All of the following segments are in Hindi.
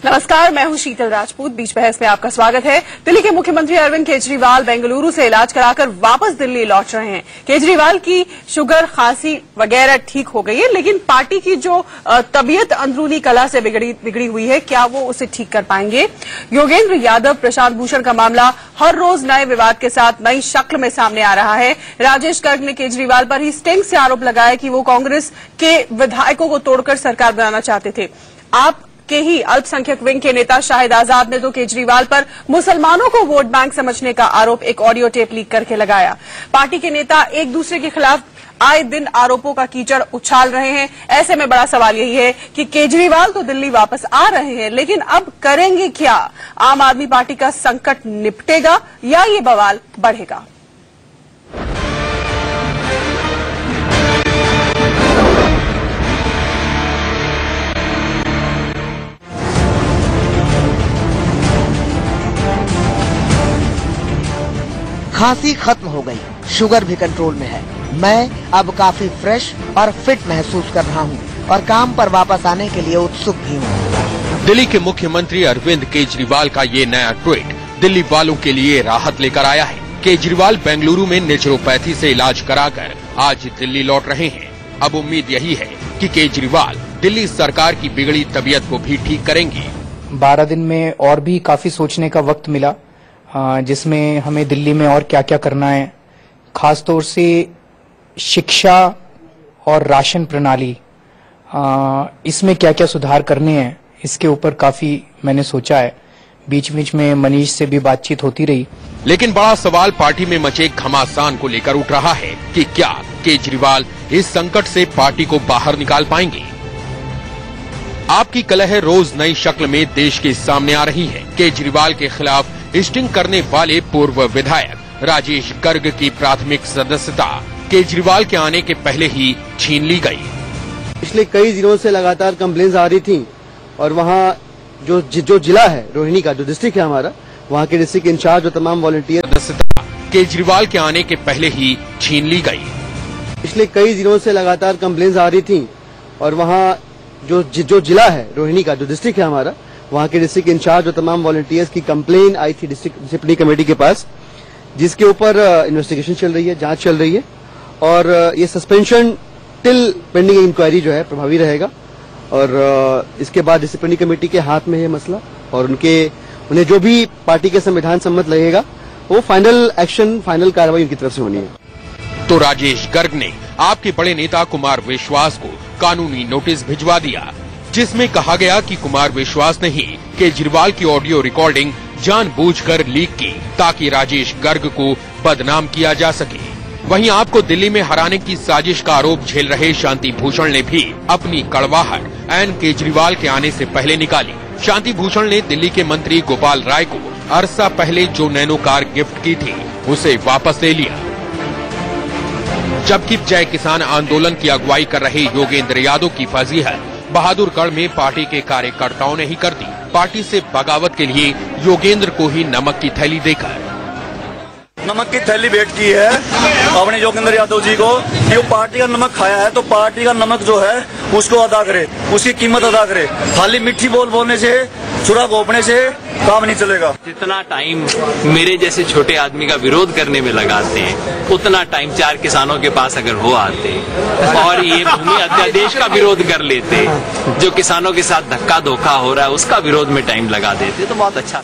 नमस्कार, मैं हूं शीतल राजपूत। बीच बहस में आपका स्वागत है। दिल्ली के मुख्यमंत्री अरविंद केजरीवाल बेंगलुरु से इलाज कराकर वापस दिल्ली लौट रहे हैं। केजरीवाल की शुगर, खांसी वगैरह ठीक हो गई है, लेकिन पार्टी की जो तबीयत अंदरूनी कला से बिगड़ी हुई है, क्या वो उसे ठीक कर पाएंगे? योगेंद्र यादव, प्रशांत भूषण का मामला हर रोज नए विवाद के साथ नई शक्ल में सामने आ रहा है। राजेश गर्ग ने केजरीवाल पर ही स्टिंग से आरोप लगाया कि वो कांग्रेस के विधायकों को तोड़कर सरकार बनाना चाहते थे। आप के ही अल्पसंख्यक विंग के नेता शाहिद आजाद ने तो केजरीवाल पर मुसलमानों को वोट बैंक समझने का आरोप एक ऑडियो टेप लीक करके लगाया। पार्टी के नेता एक दूसरे के खिलाफ आए दिन आरोपों का कीचड़ उछाल रहे हैं। ऐसे में बड़ा सवाल यही है कि केजरीवाल तो दिल्ली वापस आ रहे हैं, लेकिन अब करेंगे क्या? आम आदमी पार्टी का संकट निपटेगा या ये बवाल बढ़ेगा? खांसी खत्म हो गई, शुगर भी कंट्रोल में है। मैं अब काफी फ्रेश और फिट महसूस कर रहा हूँ और काम पर वापस आने के लिए उत्सुक भी हूँ। दिल्ली के मुख्यमंत्री अरविंद केजरीवाल का ये नया ट्वीट दिल्ली वालों के लिए राहत लेकर आया है। केजरीवाल बेंगलुरु में नेचुरोपैथी से इलाज कराकर आज दिल्ली लौट रहे हैं। अब उम्मीद यही है कि केजरीवाल दिल्ली सरकार की बिगड़ी तबीयत को भी ठीक करेंगे। 12 दिन में और भी काफी सोचने का वक्त मिला, जिसमें हमें दिल्ली में और क्या क्या करना है, खासतौर से शिक्षा और राशन प्रणाली, इसमें क्या क्या सुधार करने हैं, इसके ऊपर काफी मैंने सोचा है। बीच बीच में मनीष से भी बातचीत होती रही। लेकिन बड़ा सवाल पार्टी में मचे घमासान को लेकर उठ रहा है कि क्या केजरीवाल इस संकट से पार्टी को बाहर निकाल पाएंगे? आपकी कलह रोज नई शक्ल में देश के सामने आ रही है। केजरीवाल के खिलाफ स्टिंग करने वाले पूर्व विधायक राजेश गर्ग की प्राथमिक सदस्यता केजरीवाल के आने के पहले ही छीन ली गई। पिछले कई दिनों से लगातार कंप्लेंट्स आ रही थी और वहाँ जो जिला है रोहिणी का, जो डिस्ट्रिक्ट है हमारा, वहाँ के डिस्ट्रिक्ट इंचार्ज और तमाम वॉलंटियर सदस्यता केजरीवाल के आने के पहले ही छीन ली गई। पिछले कई दिनों से लगातार कंप्लेंट्स आ रही थी और वहाँ जो जिला है रोहिणी का, जो डिस्ट्रिक्ट है हमारा, वहाँ के डिस्ट्रिक्ट इंचार्ज और तमाम वॉलंटियर्स की कंप्लेन आई थी डिस्ट्रिक्ट डिसिप्लिनरी कमेटी के पास, जिसके ऊपर इन्वेस्टिगेशन चल रही है, जांच चल रही है और ये सस्पेंशन टिल पेंडिंग इंक्वायरी जो है प्रभावी रहेगा। और इसके बाद डिसिप्लिनरी कमेटी के हाथ में है मसला और उन्हें जो भी पार्टी के संविधान सम्मत लगेगा वो फाइनल एक्शन, फाइनल कार्रवाई उनकी तरफ से होनी है। तो राजेश गर्ग ने आपके बड़े नेता कुमार विश्वास को कानूनी नोटिस भिजवा दिया, जिसमें कहा गया कि कुमार विश्वास ने ही केजरीवाल की ऑडियो रिकॉर्डिंग जानबूझकर लीक की ताकि राजेश गर्ग को बदनाम किया जा सके। वहीं आपको दिल्ली में हराने की साजिश का आरोप झेल रहे शांति भूषण ने भी अपनी कड़वाहट एन केजरीवाल के आने से पहले निकाली। शांति भूषण ने दिल्ली के मंत्री गोपाल राय को अरसा पहले जो नैनो कार गिफ्ट की थी उसे वापस ले लिया। जबकि जय किसान आंदोलन की अगुवाई कर रहे योगेंद्र यादव की फजीहत बहादुरगढ़ में पार्टी के कार्यकर्ताओं ने ही कर दी। पार्टी से बगावत के लिए योगेंद्र को ही नमक की थैली देकर नमक की थैली भेंट की है अपने योगेंद्र यादव जी को कि वो पार्टी का नमक खाया है तो पार्टी का नमक जो है उसको अदा करे, उसकी कीमत अदा करे। खाली मीठी बोलने से, छुरा घोंपने से काम नहीं चलेगा। जितना टाइम मेरे जैसे छोटे आदमी का विरोध करने में लगाते हैं, उतना टाइम 4 किसानों के पास अगर वो आते और ये भूमि अध्यादेश का विरोध कर लेते, जो किसानों के साथ धक्का धोखा हो रहा है उसका विरोध में टाइम लगा देते तो बहुत अच्छा।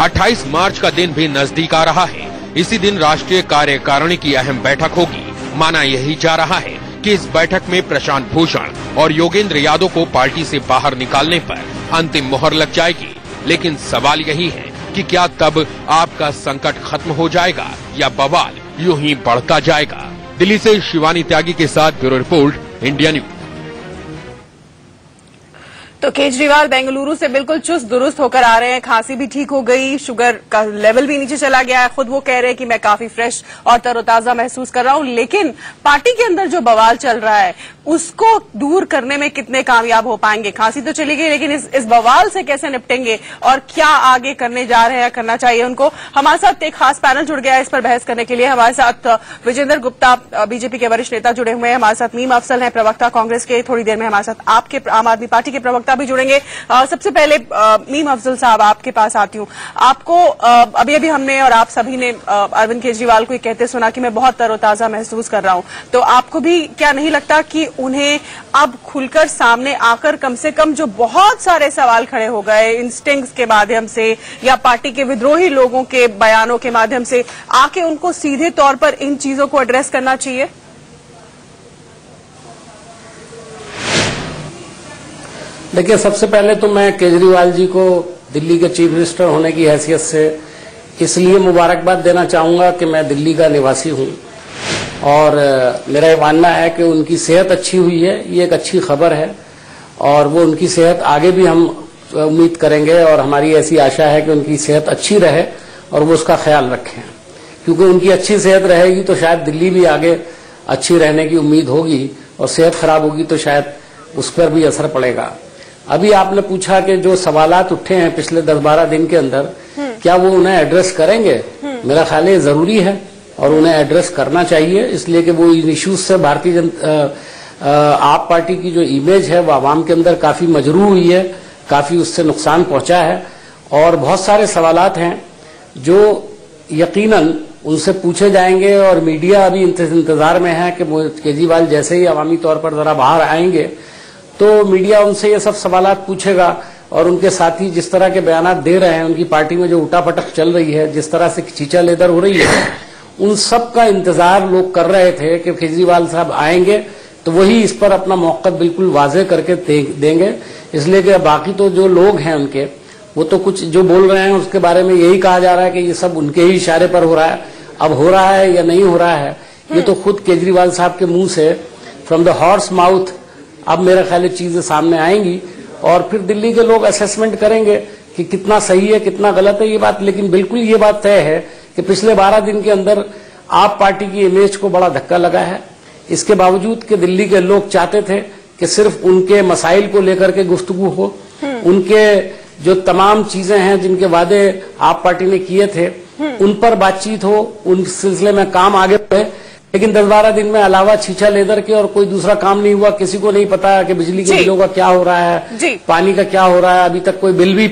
28 मार्च का दिन भी नजदीक आ रहा है। इसी दिन राष्ट्रीय कार्यकारिणी की अहम बैठक होगी। माना यही जा रहा है कि इस बैठक में प्रशांत भूषण और योगेंद्र यादव को पार्टी से बाहर निकालने पर अंतिम मोहर लग जाएगी। लेकिन सवाल यही है कि क्या तब आपका संकट खत्म हो जाएगा या बवाल यूं ही बढ़ता जाएगा? दिल्ली से शिवानी त्यागी के साथ ब्यूरो रिपोर्ट, इंडिया न्यूज। तो केजरीवाल बेंगलुरु से बिल्कुल चुस्त दुरुस्त होकर आ रहे हैं। खांसी भी ठीक हो गई, शुगर का लेवल भी नीचे चला गया है। खुद वो कह रहे हैं कि मैं काफी फ्रेश और तरोताजा महसूस कर रहा हूं। लेकिन पार्टी के अंदर जो बवाल चल रहा है उसको दूर करने में कितने कामयाब हो पाएंगे? खांसी तो चली गई, लेकिन इस बवाल से कैसे निपटेंगे और क्या आगे करने जा रहे हैं, करना चाहिए उनको? हमारे साथ एक खास पैनल जुड़ गया है इस पर बहस करने के लिए। हमारे साथ विजेंद्र गुप्ता, बीजेपी के वरिष्ठ नेता, जुड़े हुए हैं। हमारे साथ मीम अफसल हैं, प्रवक्ता कांग्रेस के। थोड़ी देर में हमारे साथ आपके आम आदमी पार्टी के प्रवक्ता प्रवक्ता भी जुड़ेंगे। सबसे पहले मीम अफजल साहब, आपके पास आती हूँ। आपको अभी अभी हमने और आप सभी ने अरविंद केजरीवाल को कहते सुना कि मैं बहुत तरोताजा महसूस कर रहा हूँ, तो आपको भी क्या नहीं लगता कि उन्हें अब खुलकर सामने आकर कम से कम जो बहुत सारे सवाल खड़े हो गए इंस्टिंक्ट्स के माध्यम से या पार्टी के विद्रोही लोगों के बयानों के माध्यम से, आके उनको सीधे तौर पर इन चीजों को एड्रेस करना चाहिए? देखिए, सबसे पहले तो मैं केजरीवाल जी को दिल्ली के चीफ मिनिस्टर होने की हैसियत से इसलिए मुबारकबाद देना चाहूंगा कि मैं दिल्ली का निवासी हूं और मेरा ये मानना है कि उनकी सेहत अच्छी हुई है, ये एक अच्छी खबर है और वो उनकी सेहत आगे भी हम उम्मीद करेंगे और हमारी ऐसी आशा है कि उनकी सेहत अच्छी रहे और वो उसका ख्याल रखें, क्योंकि उनकी अच्छी सेहत रहेगी तो शायद दिल्ली भी आगे अच्छी रहने की उम्मीद होगी और सेहत खराब होगी तो शायद उस पर भी असर पड़ेगा। अभी आपने पूछा कि जो सवालात उठे हैं पिछले 10-12 दिन के अंदर, क्या वो उन्हें एड्रेस करेंगे? मेरा ख्याल है जरूरी है और उन्हें एड्रेस करना चाहिए, इसलिए कि वो इन इश्यूज से भारतीय आप पार्टी की जो इमेज है वो आवाम के अंदर काफी मजरूह हुई है, काफी उससे नुकसान पहुंचा है और बहुत सारे सवालात हैं जो यकीनन उनसे पूछे जाएंगे और मीडिया अभी इंतजार में है कि केजरीवाल जैसे ही अवामी तौर पर जरा बाहर आएंगे तो मीडिया उनसे ये सब सवालात पूछेगा और उनके साथी जिस तरह के बयानात दे रहे हैं, उनकी पार्टी में जो उठापटक चल रही है, जिस तरह से खींचा लेदर हो रही है, उन सब का इंतजार लोग कर रहे थे कि केजरीवाल साहब आएंगे तो वही इस पर अपना मौक़िफ़ बिल्कुल वाजे करके देंगे। इसलिए कि बाकी तो जो लोग हैं उनके, वो तो कुछ जो बोल रहे हैं उसके बारे में यही कहा जा रहा है कि ये सब उनके ही इशारे पर हो रहा है। अब हो रहा है या नहीं हो रहा है, ये तो खुद केजरीवाल साहब के मुंह से फ्रॉम द हॉर्स माउथ अब मेरा ख्याल चीजें सामने आएंगी और फिर दिल्ली के लोग असेसमेंट करेंगे कि कितना सही है कितना गलत है ये बात। लेकिन बिल्कुल ये बात तय है कि पिछले 12 दिन के अंदर आप पार्टी की इमेज को बड़ा धक्का लगा है, इसके बावजूद कि दिल्ली के लोग चाहते थे कि सिर्फ उनके मसाइल को लेकर के गुफ्तगू हो, उनके जो तमाम चीजें हैं जिनके वादे आप पार्टी ने किए थे उन पर बातचीत हो, उन सिलसिले में काम आगे बढ़े। लेकिन 10-12 दिन में अलावा छीछा लेदर के और कोई दूसरा काम नहीं हुआ। किसी को नहीं पता कि बिजली के बिलों का क्या हो रहा है, पानी का क्या हो रहा है। अभी तक कोई बिल भी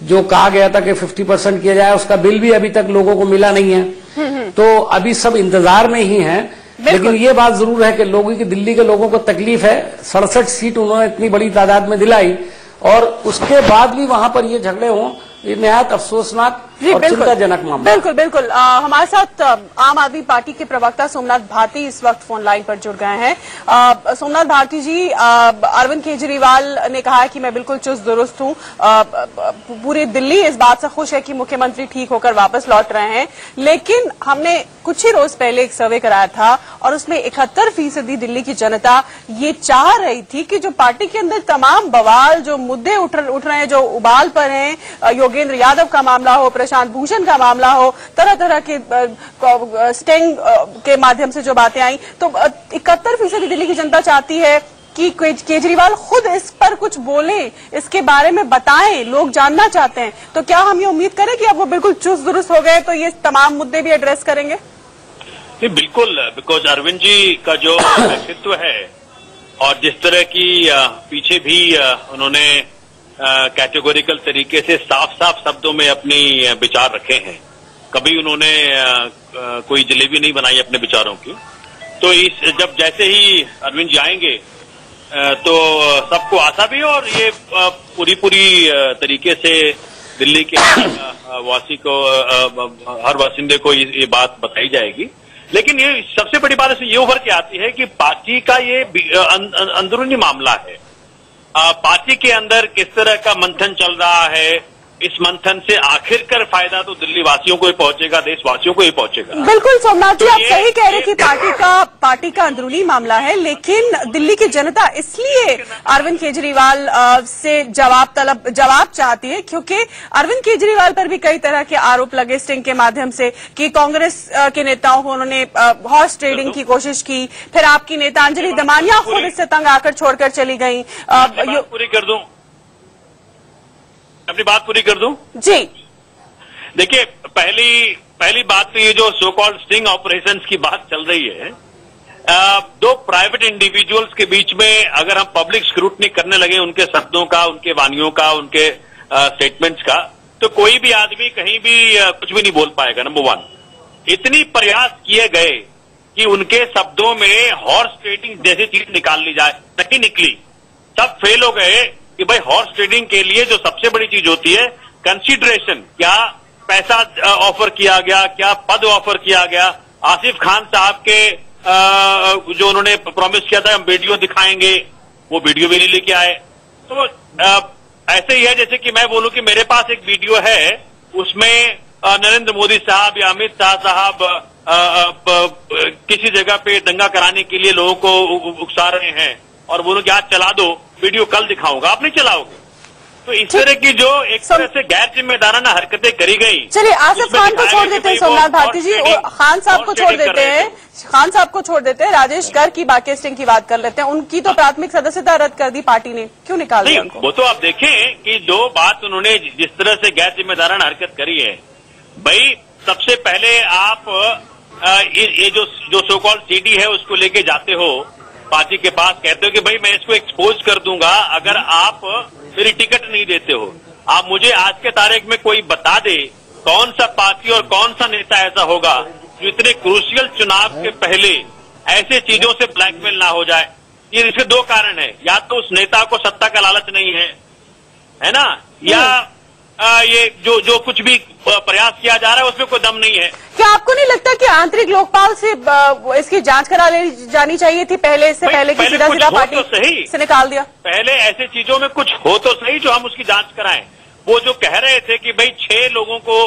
जो कहा गया था कि 50% किया जाए उसका बिल भी अभी तक लोगों को मिला नहीं है। तो अभी सब इंतजार में ही हैं। लेकिन ये बात जरूर है कि लोगों की, दिल्ली के लोगों को तकलीफ है। 67 सीट उन्होंने इतनी बड़ी तादाद में दिलाई और उसके बाद भी वहां पर ये झगड़े हों, ये निहायत अफसोसनाक और चिंताजनक मामला। बिल्कुल बिल्कुल। हमारे साथ आम आदमी पार्टी के प्रवक्ता सोमनाथ भारती इस वक्त फोन लाइन पर जुड़ गए हैं। सोमनाथ भारती जी, अरविंद केजरीवाल ने कहा है कि मैं बिल्कुल चुस्त दुरुस्त हूं, पूरी दिल्ली इस बात से खुश है कि मुख्यमंत्री ठीक होकर वापस लौट रहे हैं। लेकिन हमने कुछ ही रोज पहले एक सर्वे कराया था और उसमें 71% दिल्ली की जनता ये चाह रही थी कि जो पार्टी के अंदर तमाम बवाल, जो मुद्दे उठ रहे हैं, जो उबाल पर हैं, योगेंद्र यादव का मामला हो, प्रशांत भूषण का मामला हो, तरह तरह के स्टिंग के माध्यम से जो बातें आई, तो 71% दिल्ली की जनता चाहती है कि केजरीवाल खुद इस पर कुछ बोले, इसके बारे में बताएं, लोग जानना चाहते हैं। तो क्या हम ये उम्मीद करें कि अब वो बिल्कुल चुस्त दुरुस्त हो गए तो ये तमाम मुद्दे भी एड्रेस करेंगे? नहीं, बिल्कुल, बिकॉज अरविंद जी का जो व्यक्तित्व है और जिस तरह की पीछे भी उन्होंने कैटेगोरिकल तरीके से साफ साफ शब्दों में अपनी विचार रखे हैं, कभी उन्होंने कोई जलेबी नहीं बनाई अपने विचारों की। तो इस जब जैसे ही अरविंद जी आएंगे तो सबको आशा भी और ये पूरी तरीके से दिल्ली के वासी को, हर वासिंदे को ये बात बताई जाएगी। लेकिन ये सबसे बड़ी बात ये उभर के आती है कि पार्टी का ये अंदरूनी मामला है। पार्टी के अंदर किस तरह का मंथन चल रहा है, इस मंथन से आखिरकार फायदा तो दिल्ली वासियों को ही पहुंचेगा, देशवासियों को ही पहुंचेगा। बिल्कुल सोमनाथ जी, आप सही कह रहे कि पार्टी का अंदरूनी मामला है, लेकिन दिल्ली की जनता इसलिए अरविंद केजरीवाल से जवाब चाहती है क्योंकि अरविंद केजरीवाल पर भी कई तरह के आरोप लगे स्टिंग के माध्यम से कि कांग्रेस के नेताओं को उन्होंने हॉर्स ट्रेडिंग की कोशिश की, फिर आपकी नेता अंजलि दमानिया खुद इससे तंग आकर छोड़कर चली गई। अपनी बात पूरी कर दूं जी। देखिए, पहली बात तो ये जो सो कॉल्ड स्टिंग ऑपरेशंस की बात चल रही है, दो प्राइवेट इंडिविजुअल्स के बीच में अगर हम पब्लिक स्क्रूटनी करने लगे उनके शब्दों का, उनके वानियों का, उनके स्टेटमेंट्स का, तो कोई भी आदमी कहीं भी कुछ भी नहीं बोल पाएगा। नंबर वन, इतनी प्रयास किए गए कि उनके शब्दों में हॉर्स ट्रेडिंग जैसी चीज निकाल ली जाए, नहीं निकली। सब फेल हो गए कि भाई हॉर्स ट्रेडिंग के लिए जो सबसे बड़ी चीज होती है कंसीडरेशन, क्या पैसा ऑफर किया गया, क्या पद ऑफर किया गया। आसिफ खान साहब के जो उन्होंने प्रॉमिस किया था हम वीडियो दिखाएंगे, वो वीडियो भी नहीं लेके आए। तो ऐसे ही है जैसे कि मैं बोलूं कि मेरे पास एक वीडियो है, उसमें नरेंद्र मोदी साहब या अमित शाह साहब किसी जगह पे दंगा कराने के लिए लोगों को उकसा रहे हैं और बोलो कि आज चला दो, वीडियो कल दिखाऊंगा, आप नहीं चलाओगे। तो इस तरह की जो एक तरह से गैर जिम्मेदाराना हरकतें करी गई। चलिए आसिफ खान को छोड़ देते हैं सोमनाथ भारती जी, और खान साहब को छोड़ देते हैं, खान साहब को छोड़ देते हैं, राजेश गर्ग की बाकेस्टिंग की बात कर लेते हैं। उनकी तो प्राथमिक सदस्यता रद्द कर दी पार्टी ने, क्यों निकाल दिया उनको? वो तो आप देखें कि जो बात उन्होंने जिस तरह से गैर जिम्मेदाराना हरकत करी है, भाई सबसे पहले आप ये जो सो कॉल्ड सीडी है उसको लेके जाते हो पार्टी के पास, कहते हो कि भाई मैं इसको एक्सपोज कर दूंगा अगर आप मेरी टिकट नहीं देते हो। आप मुझे आज के तारीख में कोई बता दे कौन सा पार्टी और कौन सा नेता ऐसा होगा जो इतने क्रूशियल चुनाव के पहले ऐसे चीजों से ब्लैकमेल ना हो जाए। ये इसके दो कारण है, या तो उस नेता को सत्ता का लालच नहीं है ना, या ये जो कुछ भी प्रयास किया जा रहा है उसमें कोई दम नहीं है। क्या आपको नहीं लगता कि आंतरिक लोकपाल से इसकी जांच करा ले जानी चाहिए थी पहले, इससे पहले कि सीधा सीधा पार्टी तो सही से निकाल दिया? पहले ऐसे चीजों में कुछ हो तो सही जो हम उसकी जांच कराएं। वो जो कह रहे थे कि भाई 6 लोगों को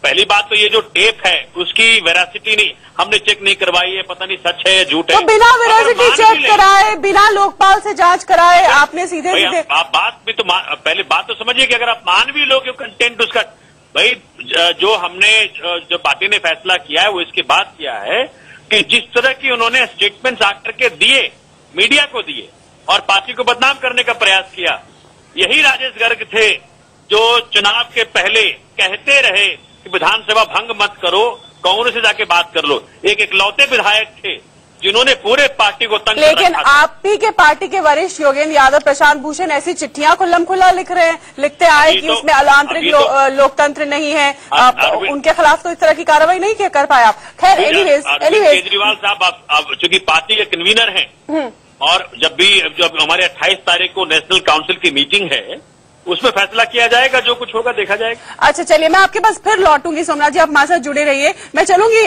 पहली बात तो ये जो टेप है उसकी वेरासिटी नहीं, हमने चेक नहीं करवाई है, पता नहीं सच है या झूठ है। तो बिना वेरासिटी चेक कराए, बिना लोकपाल से जांच कराए आपने सीधे सीधे आप बात भी तो पहले बात तो समझिए कि अगर आप मान भी लो कि कंटेंट उसका, भाई जो हमने जो पार्टी ने फैसला किया है वो इसके बाद किया है कि जिस तरह की उन्होंने स्टेटमेंट्स आकर के दिए, मीडिया को दिए और पार्टी को बदनाम करने का प्रयास किया, यही राजेश गर्ग थे जो चुनाव के पहले कहते रहे कि विधानसभा भंग मत करो, कांग्रेस से जाके बात कर लो। एक इकलौते विधायक थे जिन्होंने पूरे पार्टी को तंग लेकिन आप ही के पार्टी के वरिष्ठ योगेंद्र यादव, प्रशांत भूषण ऐसी चिट्ठियां खुल्लम खुल्ला लिखते आए कि उसमें आंतरिक लोकतंत्र नहीं है, उनके खिलाफ तो इस तरह की कार्रवाई नहीं कर पाए आप। खैर एनीवेज केजरीवाल साहब चूंकि पार्टी के कन्वीनर हैं और जब हमारे 28 तारीख को नेशनल काउंसिल की मीटिंग है उसमें फैसला किया जाएगा, जो कुछ होगा देखा जाएगा। अच्छा चलिए, मैं आपके पास फिर लौटूंगी सोमनाथ जी, आप हमारे साथ जुड़े रहिए। मैं चलूंगी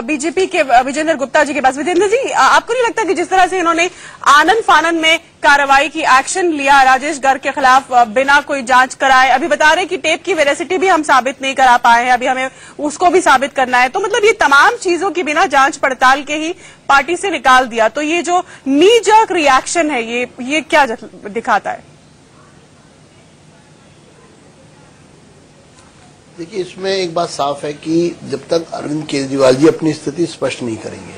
बीजेपी के विजेंद्र गुप्ता जी के पास। विजेंद्र जी, आपको नहीं लगता कि जिस तरह से इन्होंने आनन फानन में कार्रवाई की, एक्शन लिया राजेश गर्ग के खिलाफ बिना कोई जांच कराए, अभी बता रहे कि टेप की वेरासिटी भी हम साबित नहीं करा पाए हैं, अभी हमें उसको भी साबित करना है, तो मतलब ये तमाम चीजों की बिना जांच पड़ताल के ही पार्टी से निकाल दिया, तो ये जो नी जर्क रिएक्शन है ये क्या दिखाता है? देखिए, इसमें एक बात साफ है कि जब तक अरविंद केजरीवाल जी अपनी स्थिति स्पष्ट नहीं करेंगे,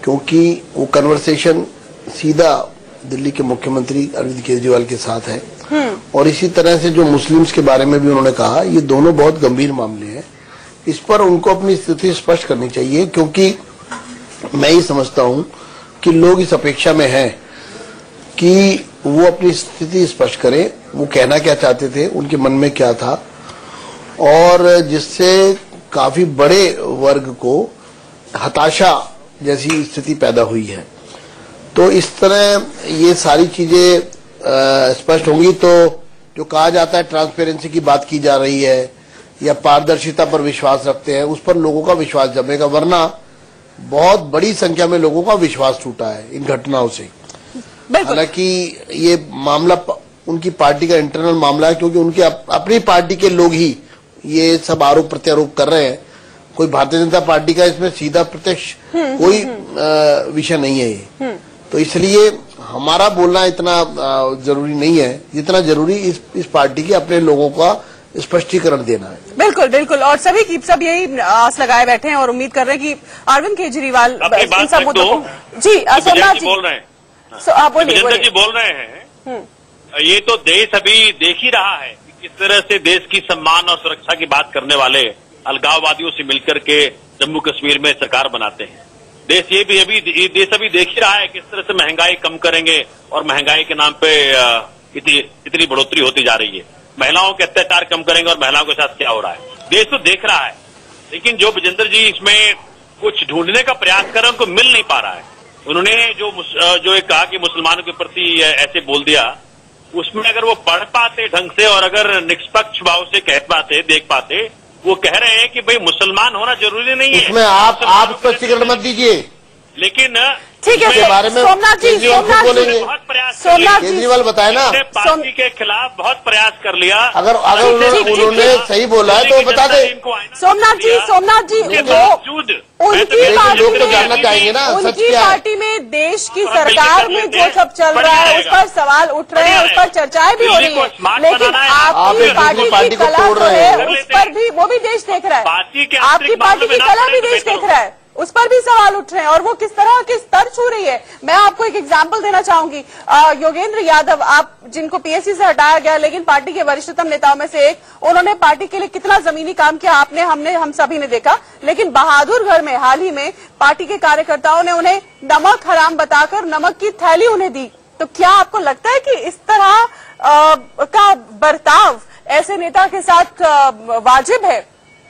क्योंकि वो कन्वर्सेशन सीधा दिल्ली के मुख्यमंत्री अरविंद केजरीवाल के साथ है और इसी तरह से जो मुस्लिम्स के बारे में भी उन्होंने कहा, ये दोनों बहुत गंभीर मामले हैं। इस पर उनको अपनी स्थिति स्पष्ट करनी चाहिए, क्योंकि मैं ये समझता हूं कि लोग इस अपेक्षा में हैं कि वो अपनी स्थिति स्पष्ट करें, वो कहना क्या चाहते थे, उनके मन में क्या था, और जिससे काफी बड़े वर्ग को हताशा जैसी स्थिति पैदा हुई है। तो इस तरह ये सारी चीजें स्पष्ट होंगी तो जो कहा जाता है ट्रांसपेरेंसी की बात की जा रही है या पारदर्शिता पर विश्वास रखते हैं, उस पर लोगों का विश्वास जमेगा, वरना बहुत बड़ी संख्या में लोगों का विश्वास टूटा है इन घटनाओं से। हालांकि ये मामला उनकी पार्टी का इंटरनल मामला है, क्योंकि उनके अपनी पार्टी के लोग ही ये सब आरोप प्रत्यारोप कर रहे हैं। कोई भारतीय जनता पार्टी का इसमें सीधा प्रत्यक्ष कोई विषय नहीं है ये, तो इसलिए हमारा बोलना इतना जरूरी नहीं है जितना जरूरी इस पार्टी के अपने लोगों का स्पष्टीकरण देना है। बिल्कुल बिल्कुल, और सभी की सब यही आस लगाए बैठे हैं और उम्मीद कर रहे हैं कि अरविंद केजरीवाल इन सब मुद्दों को। जी सोमनाथ जी बोल रहे हैं, जी बोल रहे हैं, ये तो देश अभी देख ही रहा है किस तरह से देश की सम्मान और सुरक्षा की बात करने वाले अलगाववादियों से मिलकर के जम्मू कश्मीर में सरकार बनाते हैं। देश अभी देख ही रहा है किस तरह से महंगाई कम करेंगे और महंगाई के नाम पे इतनी बढ़ोतरी होती जा रही है। महिलाओं के अत्याचार कम करेंगे और महिलाओं के साथ क्या हो रहा है देश तो देख रहा है। लेकिन जो विजेंद्र जी इसमें कुछ ढूंढने का प्रयास कर रहे हैं उनको मिल नहीं पा रहा है। उन्होंने जो एक कहा कि मुसलमानों के प्रति ऐसे बोल दिया, उसमें अगर वो पढ़ पाते ढंग से और अगर निष्पक्ष भाव से कह पाते देख पाते, वो कह रहे हैं कि भाई मुसलमान होना जरूरी नहीं है। इसमें आप स्पष्टीकरण मत दीजिए, लेकिन ठीक है इसके बारे में सोमनाथ जी बहुत प्रयास केजरीवाल बताए ना, पार्टी के खिलाफ बहुत प्रयास कर लिया। अगर उन्होंने सही बोला है तो बता दे। सोमनाथ जी उनकी लोग तो जानना चाहेंगे ना सच उनकी क्या है। पार्टी में देश की सरकार में जो सब चल रहा है उस पर सवाल उठ रहे हैं, उस पर चर्चाएं भी हो रही है, लेकिन आपकी पार्टी की कला जो है उस पर भी वो भी देश देख रहा है। आपकी पार्टी की कला भी देश देख रहा है, उस पर भी सवाल उठ रहे हैं और वो किस तरह के स्तर छू रही है। मैं आपको एक एग्जांपल देना चाहूंगी। योगेंद्र यादव, आप जिनको पीएससी से हटाया गया लेकिन पार्टी के वरिष्ठतम नेताओं में से एक, उन्होंने पार्टी के लिए कितना जमीनी काम किया हम सभी ने देखा। लेकिन बहादुरगढ़ में हाल ही में पार्टी के कार्यकर्ताओं ने उन्हें नमक हराम बताकर नमक की थैली उन्हें दी। तो क्या आपको लगता है कि इस तरह का बर्ताव ऐसे नेता के साथ वाजिब है?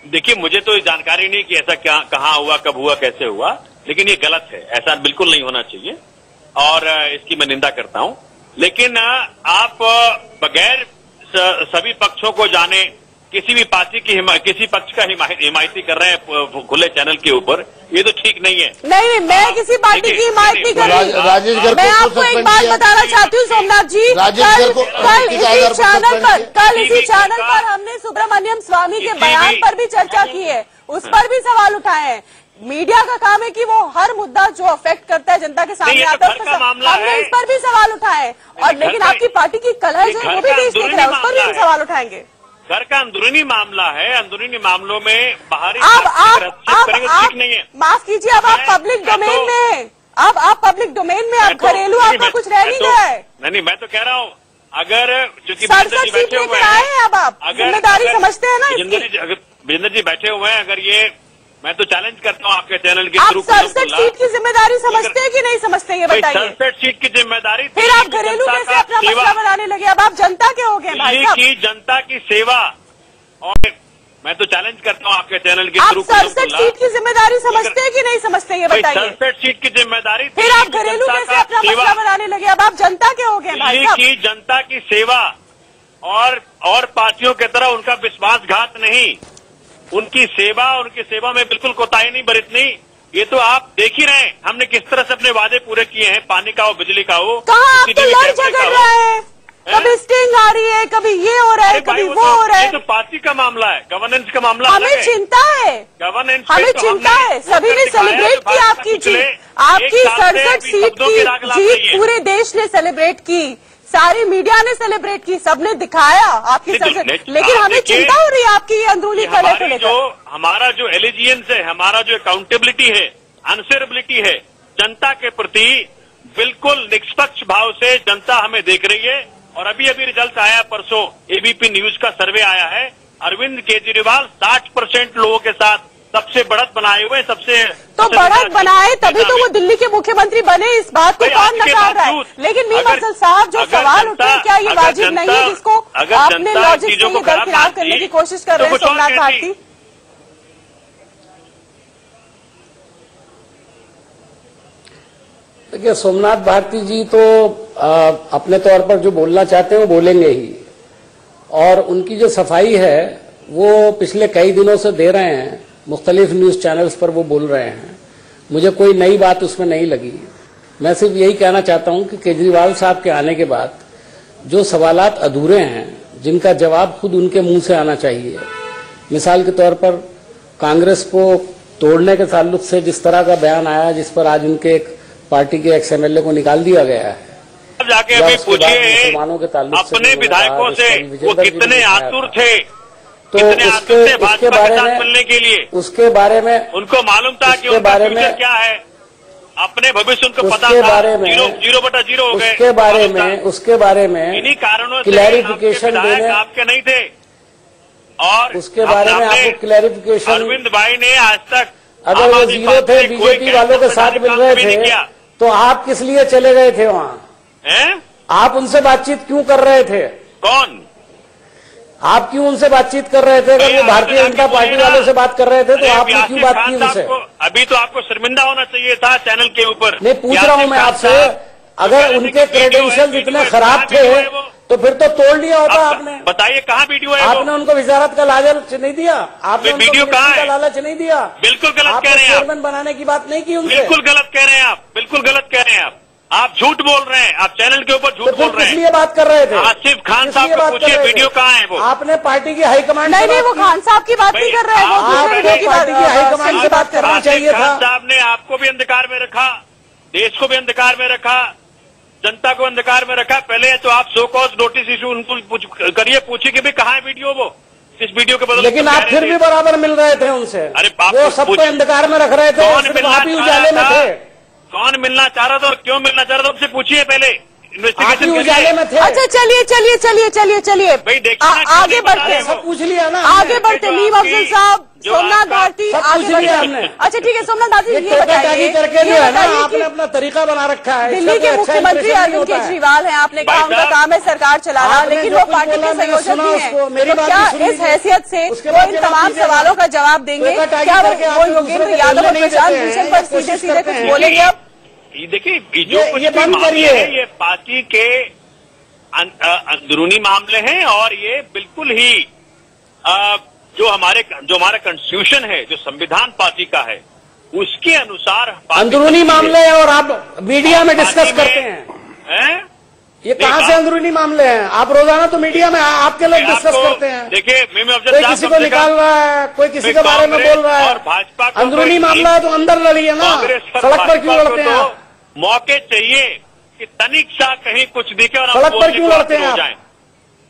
देखिए, मुझे तो जानकारी नहीं कि ऐसा क्या कहाँ हुआ, कब हुआ, कैसे हुआ, लेकिन ये गलत है। ऐसा बिल्कुल नहीं होना चाहिए और इसकी मैं निंदा करता हूं। लेकिन आप बगैर सभी पक्षों को जाने किसी भी पार्टी की किसी पक्ष का हिमायती कर रहे हैं खुले चैनल के ऊपर, ये तो ठीक नहीं है। नहीं, मैं किसी पार्टी की हिमायत नहीं कर रही। मैं आपको एक बात बताना चाहती हूँ सोमनाथ जी, कल इसी चैनल पर हमने सुब्रमण्यम स्वामी के बयान पर भी चर्चा की है, उस पर भी सवाल उठाए हैं। मीडिया का काम है कि वो हर मुद्दा जो अफेक्ट करता है जनता के सामने आता है, हमने इस पर भी सवाल उठाए। और लेकिन आपकी पार्टी की कलह जो है वो भी देश देख रहा है, उस पर भी हम सवाल उठाएंगे। घर का अंदरूनी मामला है, अंदरूनी मामलों में बाहरी ठीक नहीं है। माफ कीजिए, अब आप पब्लिक डोमेन में आप पब्लिक डोमेन में आप घरेलू आपका कुछ रह नहीं गया है। नहीं, मैं तो कह रहा हूँ अगर चूंकि सड़सठ सीट लेकर आए हैं, अब आप जिम्मेदारी समझते हैं ना इसकी। विजेंद्र जी बैठे हुए हैं, अगर ये मैं तो चैलेंज करता हूँ आपके चैनल के थ्रू। आप 67 सीट की जिम्मेदारी समझते हैं कि नहीं समझते, ये बताइए। 67 सीट की जिम्मेदारी, फिर आप घरेलू कैसे अपना मसला बनाने लगे? अब आप जनता के हो गए भाई साहब। की जनता की सेवा, और मैं तो चैलेंज करता हूँ आपके चैनल के थ्रू। आप 67 सीट की जिम्मेदारी समझते हैं कि नहीं समझते, ये बताइए। 67 सीट की जिम्मेदारी, फिर आप घरेलू कैसे अपना मसला बनाने लगे? अब आप जनता के हो गए भाई साहब। की जनता की सेवा और पार्टियों की तरह उनका विश्वासघात नहीं, उनकी सेवा में बिल्कुल कोताही नहीं बरतनी। ये तो आप देख ही रहे हैं हमने किस तरह से अपने वादे पूरे किए हैं, पानी का हो, बिजली का हो। कहाँ आप तो लड़ झगड़ रहे हैं, कभी स्टिंग आ रही है, कभी ये हो रहा है, कभी वो हो रहा है। ये तो पार्टी का मामला है, गवर्नेंस का मामला। हमें चिंता है, गवर्नेंस हमें चिंता है। सभी ने सेलिब्रेट की आपकी जीत, आपकी 67 सीट की जीत पूरे देश ने सेलिब्रेट की, सारी मीडिया ने सेलिब्रेट की, सबने दिखाया आपकी सक्सेस। लेकिन हमें चिंता हो रही है आपकी अंदरूनी कलह को लेकर। हमारा जो एलिजियंस है, हमारा जो अकाउंटेबिलिटी है, आंसरेबिलिटी है जनता के प्रति, बिल्कुल निष्पक्ष भाव से जनता हमें देख रही है। और अभी रिजल्ट आया परसों, एबीपी न्यूज का सर्वे आया है, अरविंद केजरीवाल 60% लोगों के साथ सबसे बढ़त बनाए हुए, सबसे तो बढ़त बनाए तभी तो वो दिल्ली के मुख्यमंत्री बने, इस बात को कौन नकार रहा है? लेकिन मीर मसल साहब, जो सवाल उठे, क्या ये वाजिब नहीं है जिसको आपने लॉजिक से दरकिनार करने की कोशिश कर रहे हैं सोमनाथ भारती? देखिए, सोमनाथ भारती जी तो अपने तौर पर जो बोलना चाहते हैं वो बोलेंगे ही, और उनकी जो सफाई है वो पिछले कई दिनों से दे रहे हैं, मुख्तलिफ न्यूज चैनल्स पर वो बोल रहे हैं। मुझे कोई नई बात उसमें नहीं लगी। मैं सिर्फ यही कहना चाहता हूं कि केजरीवाल साहब के आने के बाद जो सवालात अधूरे हैं, जिनका जवाब खुद उनके मुंह से आना चाहिए, मिसाल के तौर पर कांग्रेस को तोड़ने के ताल्लुक से जिस तरह का बयान आया, जिस पर आज उनके एक पार्टी के एक्स एमएलए को निकाल दिया गया है, जाके अभी पूछिए अपने विधायकों से वो कितने आतुर थे, तो उसके बारे में मिलने के लिए, उसके बारे में उनको मालूम था कि उनका फ्यूचर क्या है, अपने भविष्य उनको पता था, 0/0 हो गए। उसके बारे में इन्हीं कारणों से क्लैरिफिकेशन देने आपके नहीं थे, और उसके बारे में आपको क्लैरिफिकेशन अरविंद भाई ने आज तक अगर वो जीरो थे, बीजेपी वालों के साथ मिल रहे थे, तो आप किस लिए चले गए थे वहाँ? आप उनसे बातचीत क्यों कर रहे थे? कौन? आप क्यों उनसे बातचीत कर रहे थे? अगर वो भारतीय जनता पार्टी वालों से बात कर रहे थे तो आपने क्यों बात की उनसे? अभी तो आपको शर्मिंदा होना चाहिए था चैनल के ऊपर। नहीं, पूछ रहा हूँ मैं आपसे, अगर उनके क्रेडेंशियल इतने खराब थे तो फिर तो तोड़ लिया होता आपने। बताइए कहाँ वीडियो है? आपने उनको वजारत का लालच नहीं दिया, आपने उनको वीडियो कहाँ है? लालच नहीं दिया। बिल्कुल गलत कह रहे हैं आप। चेयरमैन बनाने की बात नहीं की उनसे। बिल्कुल गलत कह रहे हैं आप, बिल्कुल गलत कह रहे हैं आप झूठ बोल रहे हैं, आप चैनल के ऊपर झूठ बोल रहे हैं। इसलिए बात कर रहे थे आसिफ खान साहब को पूछिए वीडियो कहाँ है वो? आपने पार्टी की हाईकमान नहीं, वो खान साहब की बात नहीं कर रहे हैं, वो दूसरे की पार्टी की हाईकमान से बात करना चाहिए था। खान साहब ने आपको भी अंधकार में रखा, देश को भी अंधकार में रखा, जनता को अंधकार में रखा। पहले तो आप सो कॉज नोटिस इशू उनको करिए, पूछिए कि भाई कहाँ है वीडियो वो, इस वीडियो के बदले। लेकिन आप फिर भी बराबर मिल रहे थे उनसे। अरे वो सबको अंधकार में रख रहे थे, आप ही उजाले में थे। कौन मिलना चाह रहा था और क्यों मिलना चाह रहा था उनसे पूछिए पहले, इन्वेस्टिगेशन उजाले में थे। अच्छा चलिए भाई देखिए आगे बढ़ते, सब पूछ लिया ना, आगे बढ़ते। मीम अफजल साहब, सोमनाथ भारती, आगे बढ़ते हमने। अच्छा ठीक है सोमनाथ भारती, ये बताइए करके जो है ना आपने अपना तरीका बना रखा है। दिल्ली के मुख्यमंत्री अरविंद केजरीवाल हैं, आपने कहा उनका काम है सरकार चलाना, लेकिन वो पार्टी के संयोजक भी हैं। तो क्या इस हैसियत से वो इन तमाम सवालों का जवाब देंगे? क्या वो योगेंद्र यादव और प्रशांत भूषण पर सीधे सीधे कुछ बोलेंगे? अब देखिए जो कुछ भी मामले हैं ये पार्टी के अंदरूनी मामले हैं, और ये बिल्कुल ही जो हमारा कॉन्स्टिट्यूशन है, जो संविधान पार्टी का है, उसके अनुसार अंदरूनी मामले हैं। और आप मीडिया में डिस्कस करते हैं, ये कहाँ से अंदरूनी मामले हैं? आप रोजाना तो मीडिया में आपके लोग डिस्कस करते हैं। देखिए कोई किसी को निकाल रहा है, कोई किसी के बारे में बोल रहा है। भाजपा अंदरूनी मामला है तो अंदर लड़िए ना, सड़क पर क्यों लड़ते हैं? मौके चाहिए कि तनिक सा कहीं कुछ दिखे और सड़क पर क्यों लड़ते हैं?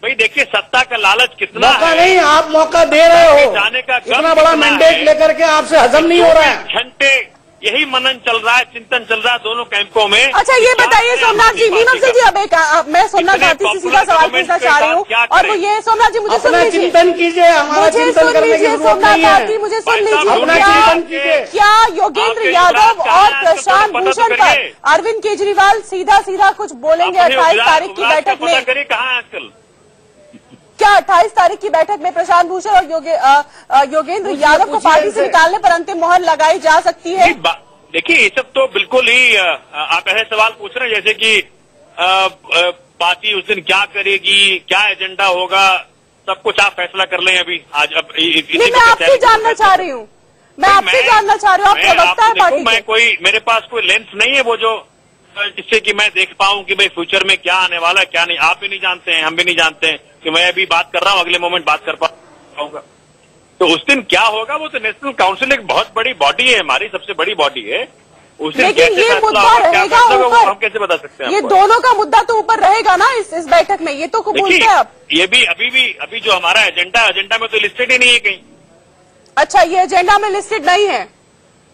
भाई देखिए सत्ता का लालच कितना मौका नहीं, आप मौका दे रहे हो, जाने का इतना बड़ा मैंडेट लेकर के आपसे हजम नहीं हो रहा है। घंटे यही मनन चल रहा है, चिंतन चल रहा है दोनों कैंपों में। अच्छा ये बताइए सोमनाथ जी, मीम अफजल जी, अब एक मैं सोमनाथ भारती से सीधा सवाल पूछना चाह रही हूँ, और वो ये सोमनाथ जी मुझे सुन लीजिए, चिंतन कीजिए, हमारा चिंतन करने की जरूरत नहीं है। भारती मुझे सुन लीजिए, क्या योगेंद्र यादव और प्रशांत भूषण पर अरविंद केजरीवाल सीधा कुछ बोलेंगे 28 तारीख की बैठक में? कहाँ आजकल क्या 28 तारीख की बैठक में प्रशांत भूषण और योगेंद्र यादव को पार्टी से निकालने पर अंतिम मोहर लगाई जा सकती है? देखिए ये सब तो बिल्कुल ही आप ऐसे सवाल पूछ रहे हैं जैसे कि पार्टी उस दिन क्या करेगी, क्या एजेंडा होगा, सब कुछ आप फैसला कर लें अभी आज। अब मैं आपसे जानना चाह रही हूँ, आप प्रवक्ता है पार्टी के। मेरे पास कोई लेंस नहीं है वो जो जिससे कि मैं देख पाऊं कि भाई फ्यूचर में क्या आने वाला है क्या नहीं। आप भी नहीं जानते हैं, हम भी नहीं जानते हैं कि मैं अभी बात कर रहा हूं, अगले मोमेंट बात कर पाऊंगा। तो उस दिन क्या होगा वो तो नेशनल काउंसिल एक बहुत बड़ी बॉडी है, हमारी सबसे बड़ी बॉडी है। उस दिन लेकिन ये मुद्दा रहेगा ऊपर, हम कैसे बता सकते हैं? ये दोनों का मुद्दा तो ऊपर रहेगा ना इस बैठक में, ये तो बोलते हैं आप। ये भी अभी जो हमारा एजेंडा में तो लिस्टेड ही नहीं है कहीं। अच्छा ये एजेंडा में लिस्टेड नहीं है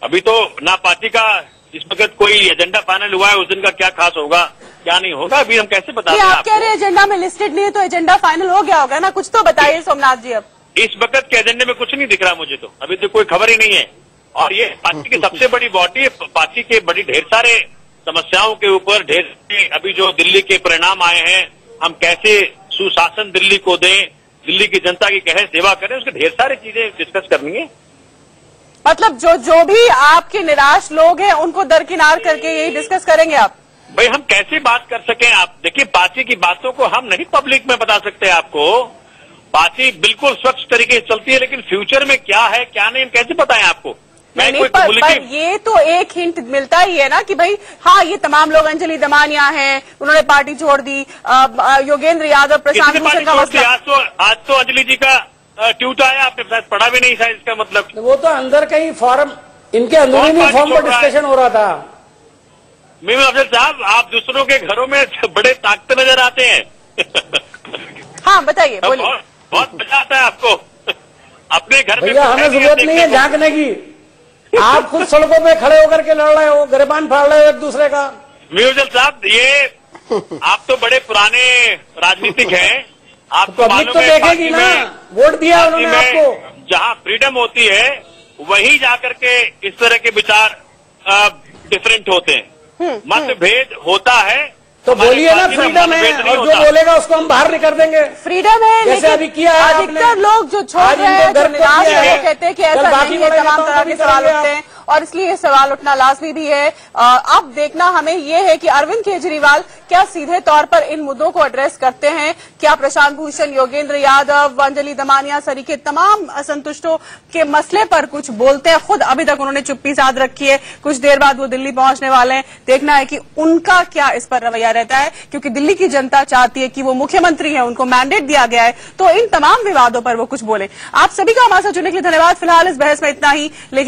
अभी तो ना पार्टी का जिस वक्त कोई एजेंडा फाइनल हुआ है उस दिन का क्या खास होगा क्या नहीं होगा अभी हम कैसे बता रहे हैं? आप कह रहे हैं एजेंडा में लिस्टेड नहीं है तो एजेंडा फाइनल हो गया होगा ना, कुछ तो बताइए सोमनाथ जी। अब इस वक्त के एजेंडे में कुछ नहीं दिख रहा मुझे, तो अभी तो कोई खबर ही नहीं है। और ये पार्टी की सबसे बड़ी बॉडी है, पार्टी के बड़ी ढेर सारे समस्याओं के ऊपर ढेर अभी जो दिल्ली के परिणाम आए हैं, हम कैसे सुशासन दिल्ली को दें, दिल्ली की जनता की कैसे सेवा करें, उसके ढेर सारी चीजें डिस्कस करनी है। मतलब जो भी आपके निराश लोग हैं उनको दरकिनार करके यही डिस्कस करेंगे आप? भाई हम कैसे बात कर सकें? आप देखिए पार्टी की बातों को हम नहीं पब्लिक में बता सकते आपको। पार्टी बिल्कुल स्वच्छ तरीके से चलती है, लेकिन फ्यूचर में क्या है क्या नहीं हम कैसे बताएं आपको? नहीं, पर ये तो एक हिंट मिलता ही है ना कि भाई हाँ ये तमाम लोग, अंजलि दमानिया हैं उन्होंने पार्टी छोड़ दी, योगेंद्र यादव, प्रशांत भूषण का मसला। आज तो अंजलि जी का ट्वीट आया, आपने शायद पढ़ा भी नहीं शायद, इसका मतलब वो तो अंदर कहीं फॉर्म, इनके अंदरूनी फॉर्म पर डिस्कशन हो रहा था। मीम अफजल साहब आप दूसरों के घरों में बड़े ताकते नजर आते हैं। हाँ बताइए, बोलिए। बहुत मजा आता है आपको अपने घर में। भैया हमें जरूरत नहीं है झांकने की, आप खुद सड़कों पे खड़े होकर के लड़ रहे हो, गिरबान फाड़ रहे हो एक दूसरे का। मीम अफजल साहब ये आप तो बड़े पुराने राजनीतिक हैं, आपको पब्लिक तो देखेगी ना, वोट दिया उन्होंने आपको। जहाँ फ्रीडम होती है वही जाकर के इस तरह के विचार डिफरेंट होते हैं। मतभेद होता है तो बोलिए ना, फ्रीडम है, और जो बोलेगा उसको हम बाहर नहीं कर देंगे। फ्रीडम है, जैसे अभी किया है अधिकतर लोग जो छोड़ रहे हैं, जो निराश है, वो कहते हैं कि ऐसा नहीं है, तमाम तरह के सवाल उठते हैं और इसलिए ये सवाल उठना लाजमी भी है। अब देखना हमें ये है कि अरविंद केजरीवाल क्या सीधे तौर पर इन मुद्दों को एड्रेस करते हैं, क्या प्रशांत भूषण, योगेंद्र यादव, अंजलि दमानिया सरीखे तमाम असंतुष्टों के मसले पर कुछ बोलते हैं। खुद अभी तक उन्होंने चुप्पी साध रखी है, कुछ देर बाद वो दिल्ली पहुंचने वाले हैं। देखना है कि उनका क्या इस पर रवैया रहता है, क्योंकि दिल्ली की जनता चाहती है कि वो मुख्यमंत्री है, उनको मैंडेट दिया गया है, तो इन तमाम विवादों पर वो कुछ बोले। आप सभी का हमारे साथ जुड़ने के लिए धन्यवाद। फिलहाल इस बहस में इतना ही, लेकिन